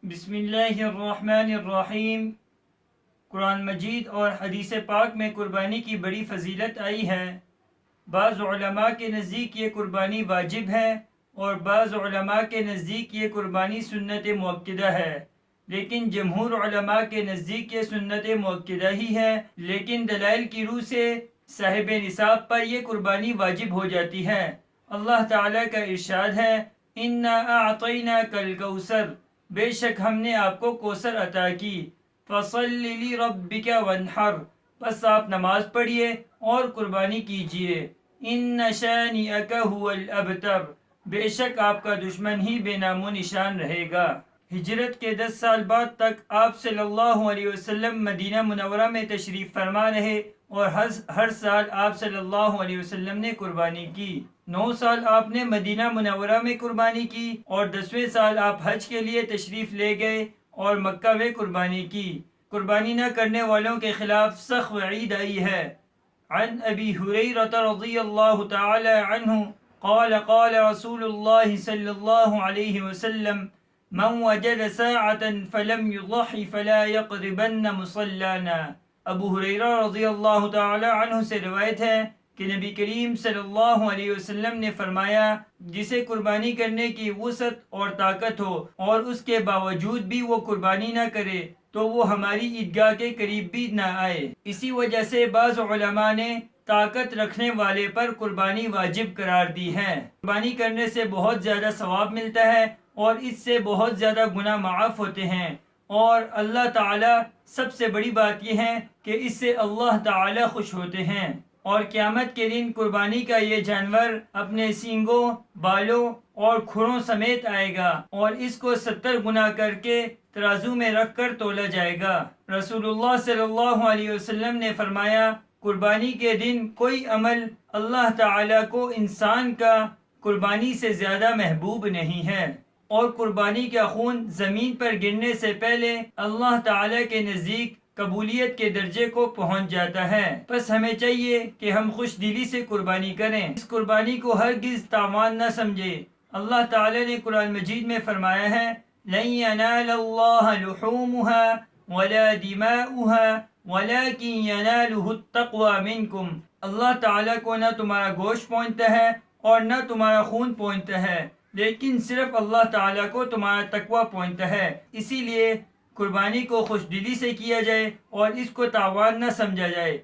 بسم اللہ الرحمن الرحیم۔ قرآن مجید اور حدیث پاک میں قربانی کی بڑی فضیلت آئی ہے۔ بعض علماء کے نزدیک یہ قربانی واجب ہے اور بعض علماء کے نزدیک یہ قربانی سنت مؤکدہ ہے، لیکن جمہور علماء کے نزدیک یہ سنت مؤکدہ ہی ہے، لیکن دلائل کی روح سے صاحب نصاب پر یہ قربانی واجب ہو جاتی ہے۔ اللہ تعالیٰ کا ارشاد ہے، اِنَّا أَعْطَيْنَاكَ الْكَوْثَرَ، بے شک ہم نے آپ کو کوثر عطا کی، فَصَلِّ لِرَبِّكَ وَانْحَرْ، بس آپ نماز پڑھیے اور قربانی کیجیے، إِنَّ شَانِئَكَ هُوَ الْأَبْتَرُ، بے شک آپ کا دشمن ہی بے نام و نشان رہے گا۔ ہجرت کے 10 سال بعد تک آپ صلی اللہ علیہ وسلم مدینہ منورہ میں تشریف فرما رہے اور ہر سال آپ صلی اللہ علیہ وسلم نے قربانی کی۔ 9 سال آپ نے مدینہ منورہ میں قربانی کی اور 10ویں سال آپ حج کے لیے تشریف لے گئے اور مکہ میں قربانی کی۔ قربانی نہ کرنے والوں کے خلاف سخت وعید آئی ہے۔ عن ابی ہریرہ رضی اللہ تعالی عنہ قال قال رسول اللہ صلی اللہ علیہ وسلم من وجد ساعة فلم يضح فلا يقربن مصلانا۔ ابو ہریرہ رضی اللہ تعالی عنہ سے روایت ہے کہ نبی کریم صلی اللہ علیہ وسلم نے فرمایا، جسے قربانی کرنے کی وسعت اور طاقت ہو اور اس کے باوجود بھی وہ قربانی نہ کرے تو وہ ہماری عیدگاہ کے قریب بھی نہ آئے۔ اسی وجہ سے بعض علماء نے طاقت رکھنے والے پر قربانی واجب قرار دی ہے۔ قربانی کرنے سے بہت زیادہ ثواب ملتا ہے اور اس سے بہت زیادہ گناہ معاف ہوتے ہیں، اور اللہ تعالی سب سے بڑی بات یہ ہے کہ اس سے اللہ تعالی خوش ہوتے ہیں، اور قیامت کے دن قربانی کا یہ جانور اپنے سینگوں، بالوں اور کھروں سمیت آئے گا اور اس کو 70 گنا کر کے ترازو میں رکھ کر تولا جائے گا۔ رسول اللہ صلی اللہ علیہ وسلم نے فرمایا، قربانی کے دن کوئی عمل اللہ تعالی کو انسان کا قربانی سے زیادہ محبوب نہیں ہے، اور قربانی کا خون زمین پر گرنے سے پہلے اللہ تعالی کے نزدیک قبولیت کے درجے کو پہنچ جاتا ہے۔ بس ہمیں چاہیے کہ ہم خوش دلی سے قربانی کریں، اس قربانی کو ہرگز تاوان نہ سمجھے۔ اللہ تعالی نے قرآن مجید میں فرمایا ہے، لَن يَنَالَ اللَّهَ لُحُومُهَا وَلَا دِمَاؤُهَا وَلَكِن يَنَالُهُ التَّقْوَى مِنكُمْ، اللہ تعالی کو نہ تمہارا گوشت پہنچتا ہے اور نہ تمہارا خون پہنچتا ہے، لیکن صرف اللہ تعالیٰ کو تمہارا تقوی پہنچتا ہے۔ اسی لیے قربانی کو خوش دلی سے کیا جائے اور اس کو تاوان نہ سمجھا جائے۔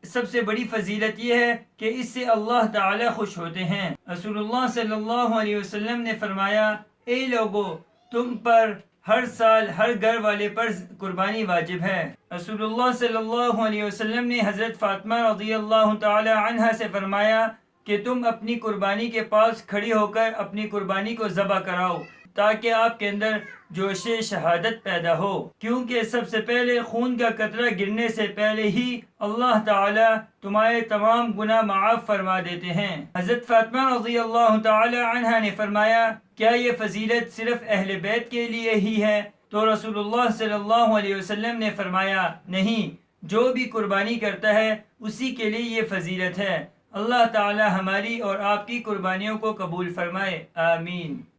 سب سے بڑی فضیلت یہ ہے کہ اس سے اللہ تعالیٰ خوش ہوتے ہیں۔ رسول اللہ صلی اللہ علیہ وسلم نے فرمایا، اے لوگو، تم پر ہر سال ہر گھر والے پر قربانی واجب ہے۔ رسول اللہ صلی اللہ علیہ وسلم نے حضرت فاطمہ رضی اللہ تعالی عنہا سے فرمایا کہ تم اپنی قربانی کے پاس کھڑی ہو کر اپنی قربانی کو ذبح کراؤ تاکہ آپ کے اندر جوش شہادت پیدا ہو، کیونکہ سب سے پہلے خون کا قطرہ گرنے سے پہلے ہی اللہ تعالی تمہارے تمام گناہ معاف فرما دیتے ہیں۔ حضرت فاطمہ رضی اللہ تعالی عنہا نے فرمایا، کیا یہ فضیلت صرف اہل بیت کے لیے ہی ہے؟ تو رسول اللہ صلی اللہ علیہ وسلم نے فرمایا، نہیں، جو بھی قربانی کرتا ہے اسی کے لیے یہ فضیلت ہے۔ اللہ تعالی ہماری اور آپ کی قربانیوں کو قبول فرمائے، آمین۔